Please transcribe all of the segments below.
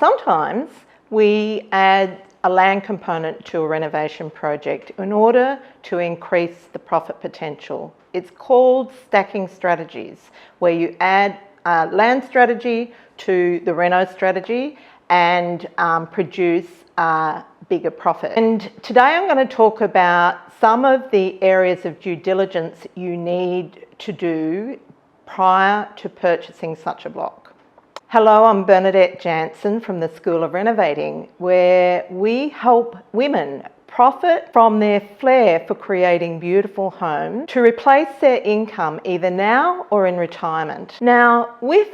Sometimes we add a land component to a renovation project in order to increase the profit potential. It's called stacking strategies, where you add a land strategy to the reno strategy and produce a bigger profit. And today I'm going to talk about some of the areas of due diligence you need to do prior to purchasing such a block. Hello, I'm Bernadette Jansen from the School of Renovating, where we help women profit from their flair for creating beautiful homes to replace their income either now or in retirement. Now, with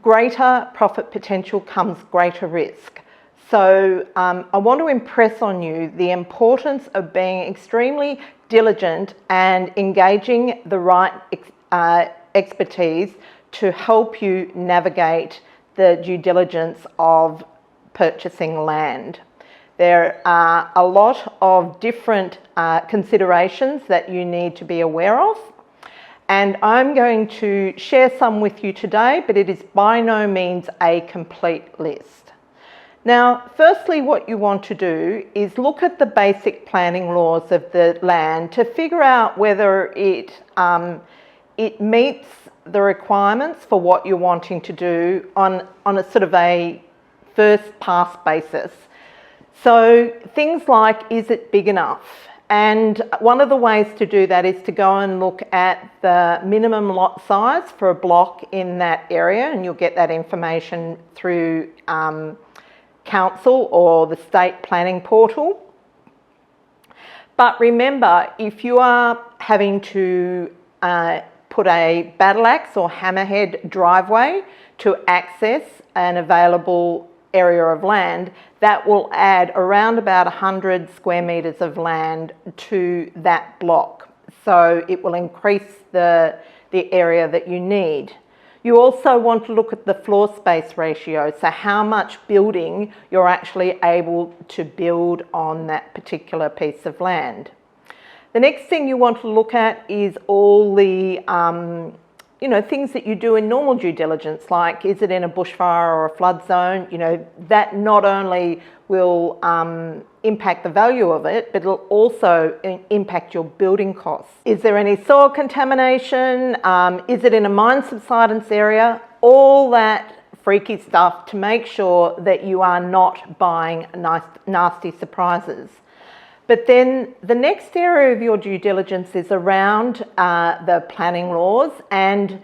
greater profit potential comes greater risk. So I want to impress on you the importance of being extremely diligent and engaging the right expertise to help you navigate the due diligence of purchasing land. There are a lot of different considerations that you need to be aware of, and I'm going to share some with you today, but it is by no means a complete list. Now, firstly, what you want to do is look at the basic planning laws of the land to figure out whether it meets the requirements for what you're wanting to do on a sort of a first pass basis. So things like, is it big enough? And one of the ways to do that is to go and look at the minimum lot size for a block in that area, and you'll get that information through council or the state planning portal. But remember, if you are having to put a battle axe or hammerhead driveway to access an available area of land, that will add around about 100 square metres of land to that block. So it will increase the area that you need. You also want to look at the floor space ratio, so how much building you're actually able to build on that particular piece of land. The next thing you want to look at is all the things that you do in normal due diligence, like is it in a bushfire or a flood zone? That not only will impact the value of it, but it'll also impact your building costs. Is there any soil contamination? Is it in a mine subsidence area? All that freaky stuff to make sure that you are not buying nasty surprises. But then the next area of your due diligence is around the planning laws, and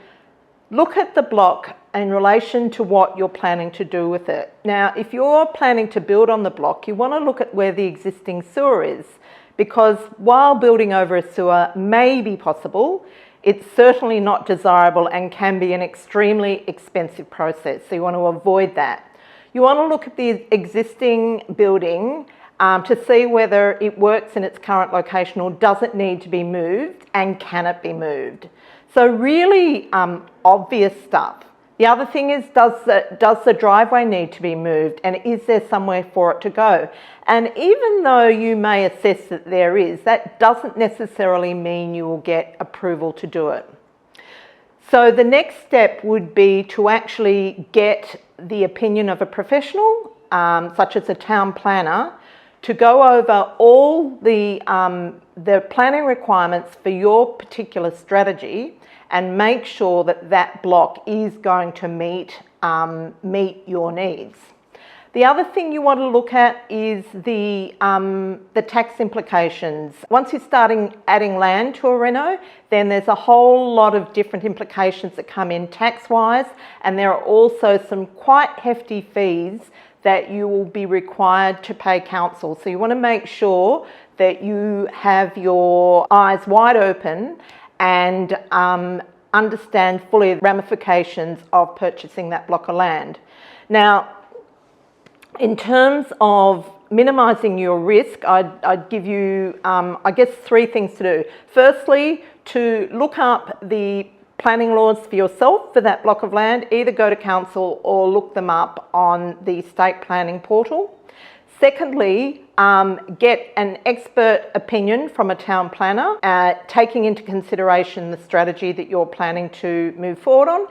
look at the block in relation to what you're planning to do with it. Now, if you're planning to build on the block, you want to look at where the existing sewer is, because while building over a sewer may be possible, it's certainly not desirable and can be an extremely expensive process. So you want to avoid that. You want to look at the existing building to see whether it works in its current location or does it need to be moved, and can it be moved. So really obvious stuff. The other thing is, does the driveway need to be moved, and is there somewhere for it to go? And even though you may assess that there is, that doesn't necessarily mean you will get approval to do it. So the next step would be to actually get the opinion of a professional, such as a town planner, to go over all the planning requirements for your particular strategy and make sure that that block is going to meet your needs. The other thing you want to look at is the tax implications. Once you're starting adding land to a reno, then there's a whole lot of different implications that come in tax-wise, and there are also some quite hefty fees that you will be required to pay council. So you want to make sure that you have your eyes wide open and understand fully the ramifications of purchasing that block of land. Now, in terms of minimising your risk, I'd give you, I guess, 3 things to do. Firstly, to look up the planning laws for yourself for that block of land. Either go to council or look them up on the state planning portal. Secondly, get an expert opinion from a town planner, taking into consideration the strategy that you're planning to move forward on.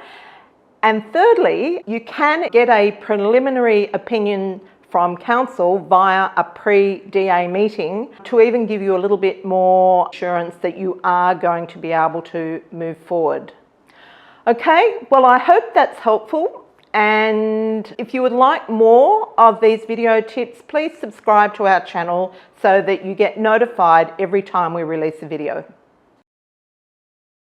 And thirdly, you can get a preliminary opinion from council via a pre-DA meeting to even give you a little bit more assurance that you are going to be able to move forward. Okay, well, I hope that's helpful. And if you would like more of these video tips, please subscribe to our channel so that you get notified every time we release a video.